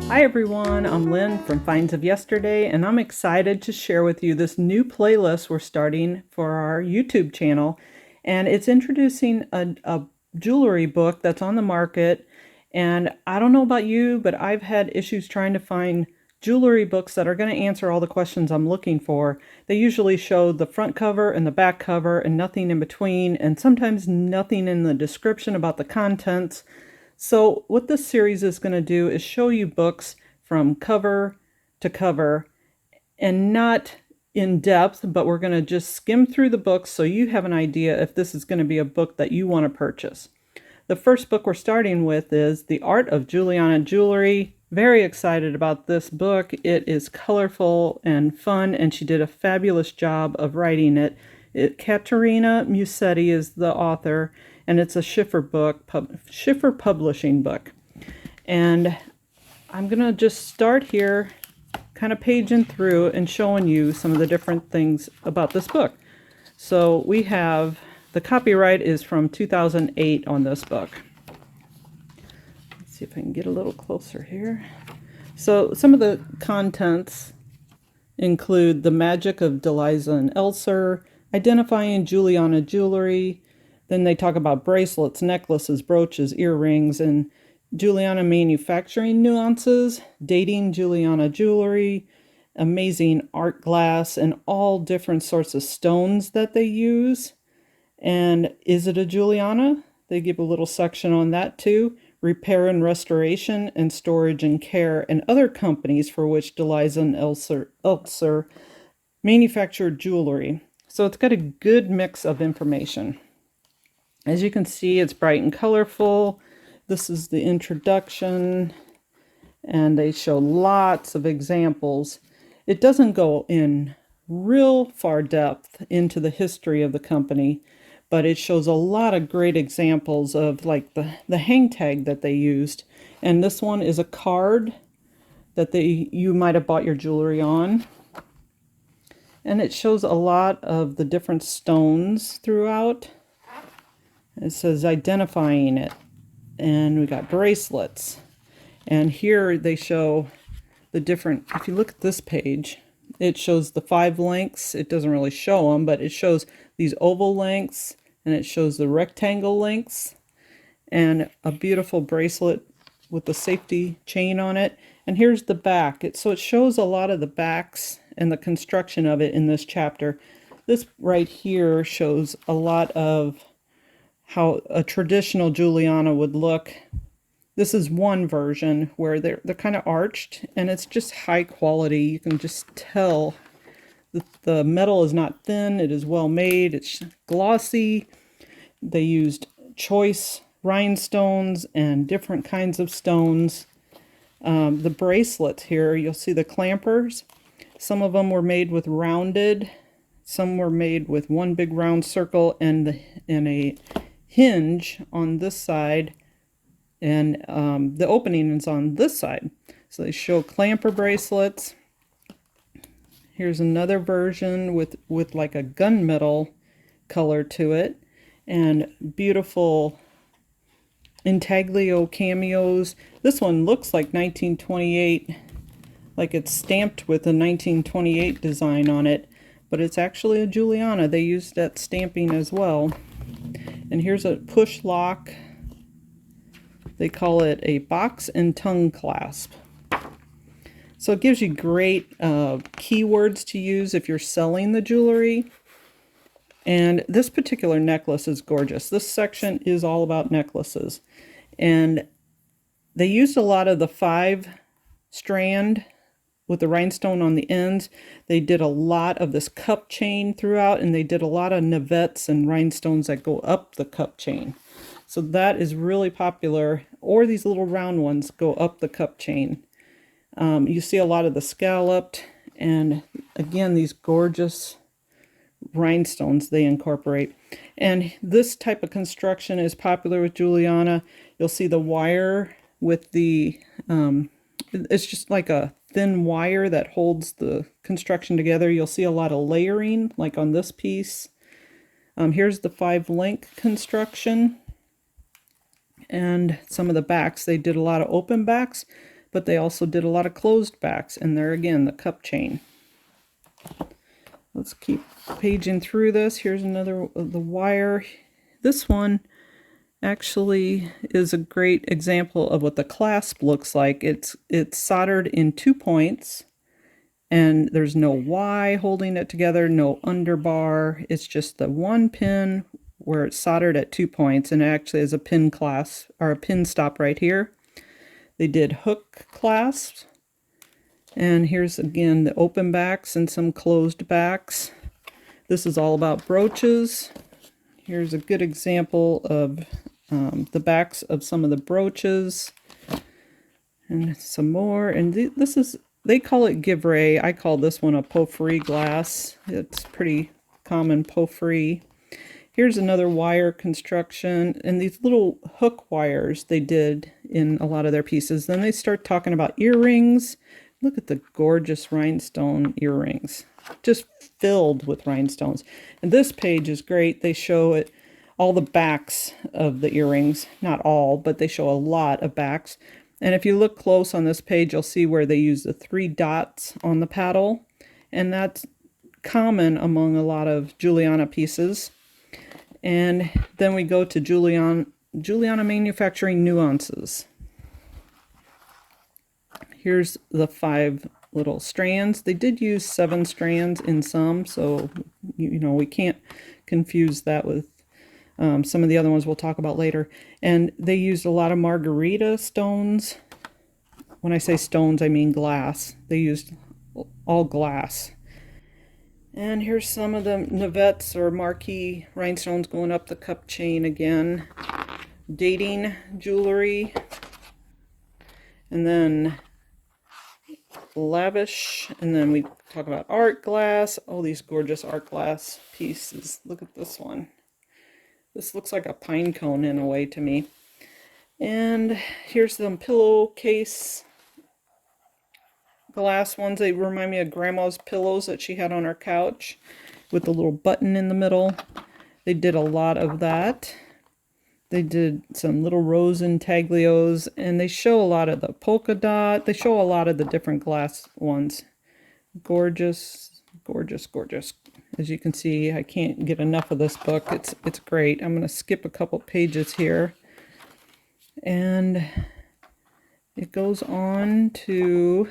Hi everyone, I'm Lynn from Finds of Yesterday, and I'm excited to share with you this new playlist we're starting for our YouTube channel. And it's introducing a jewelry book that's on the market. And I don't know about you, but I've had issues trying to find jewelry books that are going to answer all the questions I'm looking for. They usually show the front cover and the back cover and nothing in between, and sometimes nothing in the description about the contents. So what this series is going to do is show you books from cover to cover, and not in depth, but we're going to just skim through the books so you have an idea if this is going to be a book that you want to purchase. The first book we're starting with is The Art of Juliana Jewelry. Very excited about this book. It is colorful and fun, and she did a fabulous job of writing it. Katerina Musetti is the author, and it's a Schiffer Publishing book. And I'm going to just start here, kind of paging through and showing you some of the different things about this book. So we have, the copyright is from 2008 on this book. Let's see if I can get a little closer here. So some of the contents include the magic of Deliza and Elser, identifying Juliana jewelry. Then they talk about bracelets, necklaces, brooches, earrings, and Juliana manufacturing nuances, dating Juliana jewelry, amazing art glass, and all different sorts of stones that they use. And is it a Juliana? They give a little section on that too. Repair and restoration, and storage and care, and other companies for which Deliza and Elser manufacture jewelry. So it's got a good mix of information. As you can see, it's bright and colorful. This is the introduction, and they show lots of examples. It doesn't go in real far depth into the history of the company, but it shows a lot of great examples of like the hang tag that they used. And this one is a card that you might have bought your jewelry on. And it shows a lot of the different stones throughout. It says identifying it. And we got bracelets. And here they show the different, if you look at this page, it shows the 5 lengths. It doesn't really show them, but it shows these oval lengths, and it shows the rectangle lengths, and a beautiful bracelet with the safety chain on it. And here's the back. So it shows a lot of the backs and the construction of it in this chapter. This right here shows a lot of how a traditional Juliana would look. This is one version where they're kind of arched, and it's just high quality. You can just tell that the metal is not thin. It is well made. It's glossy. They used choice rhinestones and different kinds of stones. The bracelets here, you'll see the clampers. Some of them were made with rounded. Some were made with one big round circle and a hinge on this side, and the opening is on this side. So they show clamper bracelets. Here's another version with like a gunmetal color to it, and beautiful intaglio cameos. This one looks like 1928, like it's stamped with a 1928 design on it, but it's actually a Juliana. They used that stamping as well. And here's a push lock. They call it a box and tongue clasp. So it gives you great keywords to use if you're selling the jewelry. And this particular necklace is gorgeous. This section is all about necklaces. And they used a lot of the 5-strand with the rhinestone on the ends. They did a lot of this cup chain throughout, and they did a lot of navettes and rhinestones that go up the cup chain. So that is really popular. Or these little round ones go up the cup chain. You see a lot of the scalloped, and again, these gorgeous rhinestones they incorporate. And this type of construction is popular with Juliana. You'll see the wire with the, it's just like a thin wire that holds the construction together. You'll see a lot of layering, like on this piece. Here's the 5-link construction and some of the backs. They did a lot of open backs, but they also did a lot of closed backs. And there again, the cup chain. Let's keep paging through this. Here's another of the wire. This one actually is a great example of what the clasp looks like. It's soldered in 2 points, and there's no Y holding it together, no underbar. It's just the one pin where it's soldered at 2 points, and it actually has a pin clasp or a pin stop right here. They did hook clasps, and here's again the open backs and some closed backs. This is all about brooches. Here's a good example of the backs of some of the brooches, and some more. And this is, they call it Givray. I call this one a porphyry glass. It's pretty common porphyry. Here's another wire construction, and these little hook wires they did in a lot of their pieces. Then they start talking about earrings. Look at the gorgeous rhinestone earrings, just filled with rhinestones. And this page is great. They show it, all the backs of the earrings. Not all, but they show a lot of backs. And if you look close on this page, you'll see where they use the 3 dots on the paddle. And that's common among a lot of Juliana pieces. And then we go to Juliana Manufacturing Nuances. Here's the 5 little strands. They did use 7 strands in some, so you know we can't confuse that with some of the other ones we'll talk about later. And they used a lot of Margarita stones. When I say stones, I mean glass. They used all glass. And here's some of the navettes or marquee rhinestones going up the cup chain again. Dating jewelry. And then lavish. And then we talk about art glass. Oh, these gorgeous art glass pieces. Look at this one. This looks like a pine cone in a way to me. And here's some pillowcase glass ones. They remind me of Grandma's pillows that she had on her couch with the little button in the middle. They did a lot of that. They did some little rose intaglios, and they show a lot of the polka dot. They show a lot of the different glass ones. Gorgeous, gorgeous, gorgeous. As you can see, I can't get enough of this book. It's great. I'm going to skip a couple pages here. And it goes on to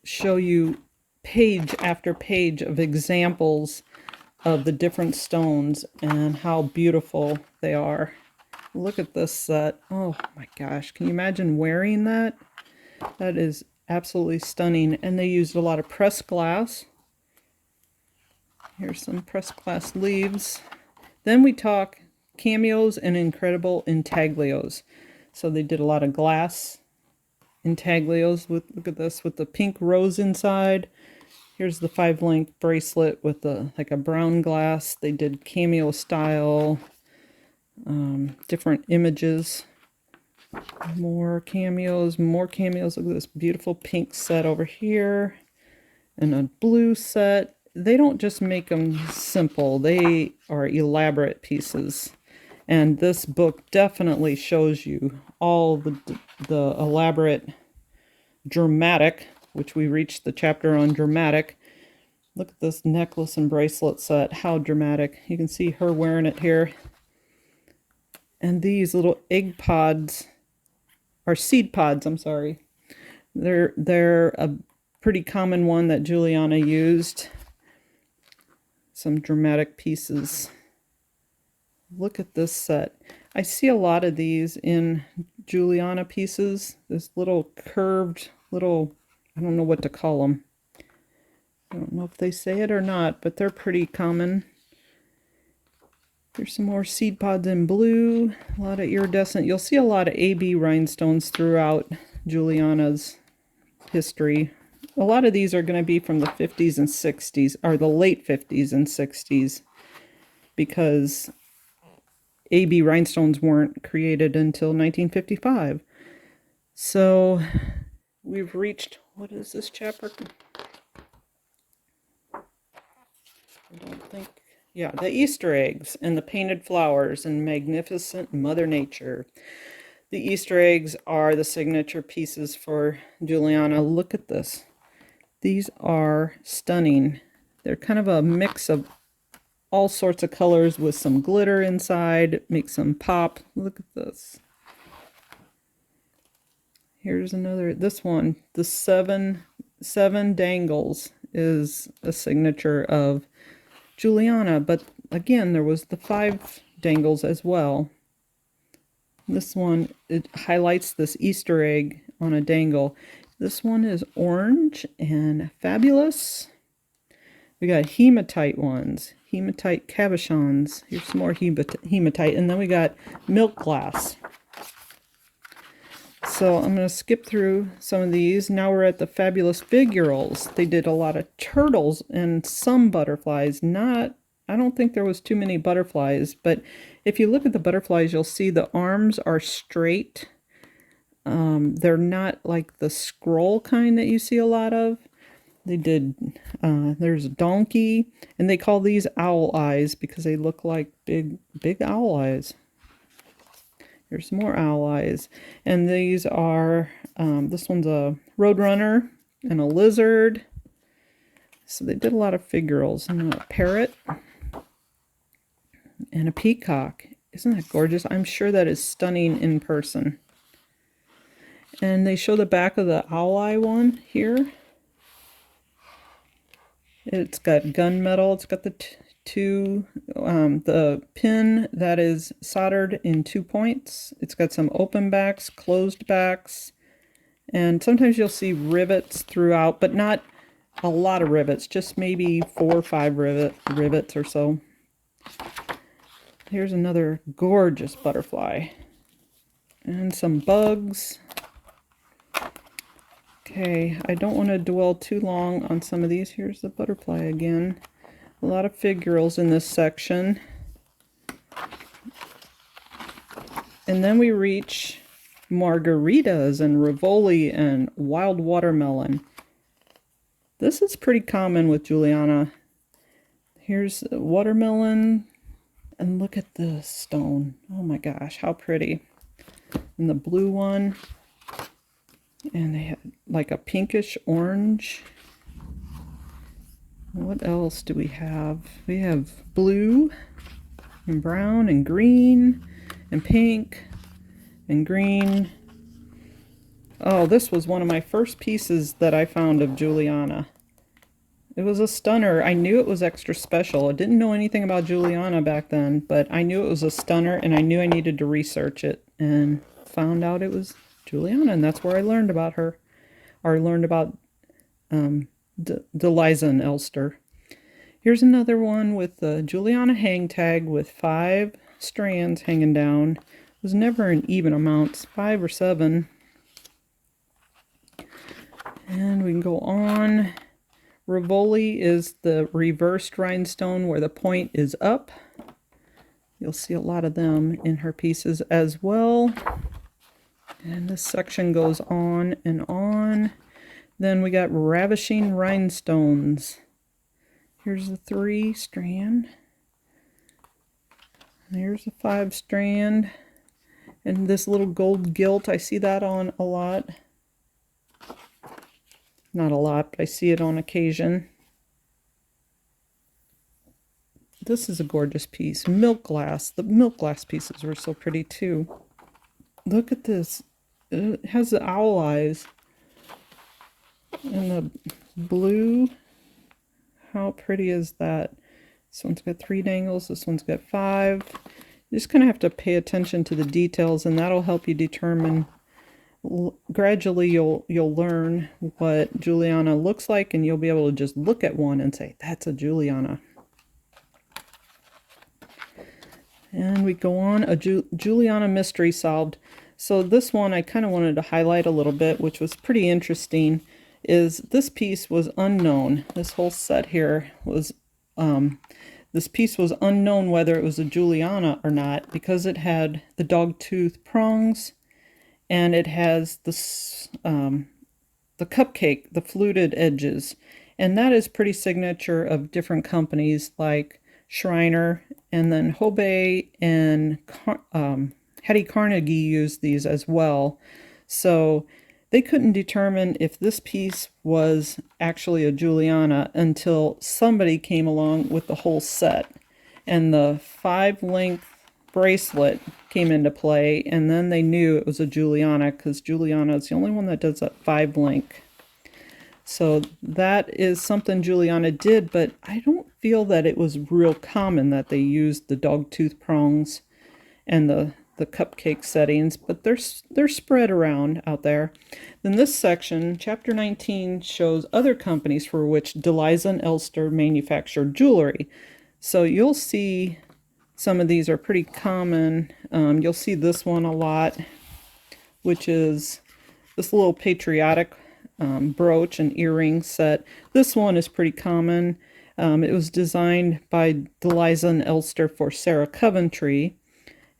show you page after page of examples of the different stones and how beautiful they are. Look at this set. Oh my gosh, can you imagine wearing that? That is absolutely stunning. And they used a lot of pressed glass. Here's some pressed glass leaves. Then we talk cameos and incredible intaglios. So they did a lot of glass intaglios with, look at this, with the pink rose inside. Here's the 5-link bracelet with the like a brown glass. They did cameo style, different images. More cameos, more cameos. Look at this beautiful pink set over here and a blue set. They don't just make them simple. They are elaborate pieces. And this book definitely shows you all the elaborate dramatic, which we reached the chapter on dramatic. Look at this necklace and bracelet set. How dramatic. You can see her wearing it here. And these little egg pods, or seed pods, I'm sorry. They're a pretty common one that Juliana used. Some dramatic pieces. Look at this set. I see a lot of these in Juliana pieces. This little curved little, I don't know what to call them. I don't know if they say it or not, but they're pretty common. Here's some more seed pods in blue. A lot of iridescent. You'll see a lot of AB rhinestones throughout Juliana's history. A lot of these are going to be from the 50s and 60s, or the late 50s and 60s, because AB rhinestones weren't created until 1955. So we've reached, what is this chapter? I don't think, yeah, the Easter eggs and the painted flowers and magnificent Mother Nature. The Easter eggs are the signature pieces for Juliana. Look at this. These are stunning. They're kind of a mix of all sorts of colors with some glitter inside. Makes them pop. Look at this. Here's another, this one, the seven dangles is a signature of Juliana, but again, there was the 5 dangles as well. This one, it highlights this Easter egg on a dangle. This one is orange and fabulous. We got hematite ones, hematite cabochons. Here's some more hematite, and then we got milk glass. So I'm going to skip through some of these. Now we're at the fabulous figurals. They did a lot of turtles and some butterflies. I don't think there was too many butterflies, but if you look at the butterflies, you'll see the arms are straight. They're not like the scroll kind that you see a lot of. They did, there's a donkey, and they call these owl eyes because they look like big owl eyes. Here's some more owl eyes. And these are, this one's a roadrunner and a lizard. So they did a lot of figurals. And a parrot and a peacock. Isn't that gorgeous? I'm sure that is stunning in person. And they show the back of the owl eye one here. It's got gunmetal. It's got the the pin that is soldered in 2 points. It's got some open backs, closed backs, and sometimes you'll see rivets throughout, but not a lot of rivets, just maybe 4 or 5 rivets or so. Here's another gorgeous butterfly and some bugs. Okay, I don't want to dwell too long on some of these. Here's the butterfly again. A lot of figurals in this section. And then we reach margaritas and rivoli and wild watermelon. This is pretty common with Juliana. Here's watermelon, and look at this stone. Oh my gosh, how pretty. And the blue one. And they had like a pinkish orange. What else do we have? We have blue and brown and green and pink and green. Oh, this was one of my first pieces that I found of Juliana. It was a stunner. I knew it was extra special. I didn't know anything about Juliana back then, but I knew it was a stunner and I knew I needed to research it and found out it was Juliana, and that's where I learned about her. Or I learned about Deliza and Elster. Here's another one with the Juliana hang tag with 5 strands hanging down. It was never an even amount, 5 or 7. And we can go on. Rivoli is the reversed rhinestone where the point is up. You'll see a lot of them in her pieces as well. And this section goes on and on. Then we got ravishing rhinestones. Here's the 3 strand. There's a 5 strand. And this little gold gilt, I see that on a lot. Not a lot, but I see it on occasion. This is a gorgeous piece. Milk glass. The milk glass pieces were so pretty too. Look at this. It has the owl eyes. And the blue. How pretty is that? This one's got 3 dangles. This one's got 5. You just kind of have to pay attention to the details, and that'll help you determine. Gradually you'll learn what Juliana looks like, and you'll be able to just look at one and say, that's a Juliana. And we go on, a Juliana mystery solved. So this one I kind of wanted to highlight a little bit, which was pretty interesting, is this piece was unknown. This whole set here was, this piece was unknown whether it was a Juliana or not, because it had the dog tooth prongs, and it has this, the cupcake, the fluted edges. And that is pretty signature of different companies like Shriner, and then Hobey and Hetty Carnegie used these as well. So they couldn't determine if this piece was actually a Juliana until somebody came along with the whole set. And the 5-length bracelet came into play, and then they knew it was a Juliana because Juliana is the only one that does that 5-length. So that is something Juliana did, but I don't feel that it was real common that they used the dog tooth prongs and the cupcake settings, but they're spread around out there. Then this section, chapter 19, shows other companies for which Deliza and Elster manufactured jewelry. So you'll see some of these are pretty common. You'll see this one a lot, which is this little patriotic brooch and earring set. This one is pretty common. It was designed by Deliza and Elster for Sarah Coventry,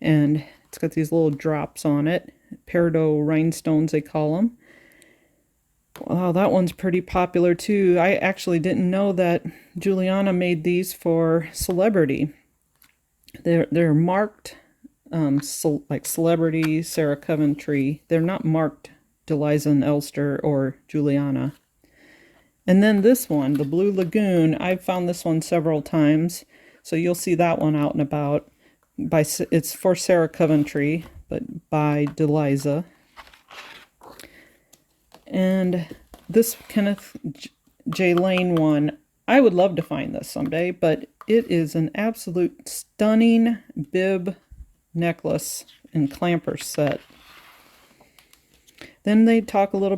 and it's got these little drops on it. Peridot rhinestones, they call them. Wow, that one's pretty popular too. I actually didn't know that Juliana made these for celebrity. They're marked like celebrity Sarah Coventry. They're not marked Deliza and Elster or Juliana. And then this one, the Blue Lagoon, I've found this one several times, so you'll see that one out and about. It's for Sarah Coventry, but by Deliza. And this Kenneth J. Lane one, I would love to find this someday, but it is an absolute stunning bib necklace and clamper set. Then they talk a little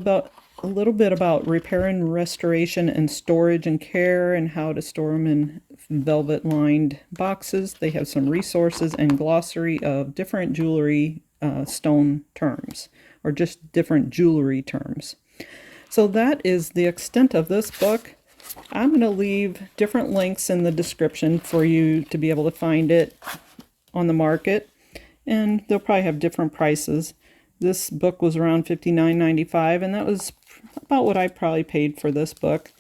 bit about repair and restoration and storage and care and how to store them in velvet lined boxes. They have some resources and glossary of different jewelry stone terms, or just different jewelry terms. So that is the extent of this book. I'm going to leave different links in the description for you to be able to find it on the market, and they'll probably have different prices. This book was around $59.95, and that was about what I probably paid for this book.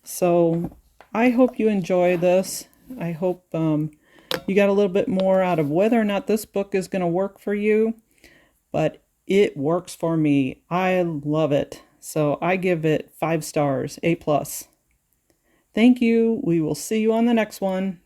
So I hope you enjoy this. I hope you got a little bit more out of whether or not this book is going to work for you, but it works for me. I love it. So I give it 5 stars, A+. Thank you. We will see you on the next one.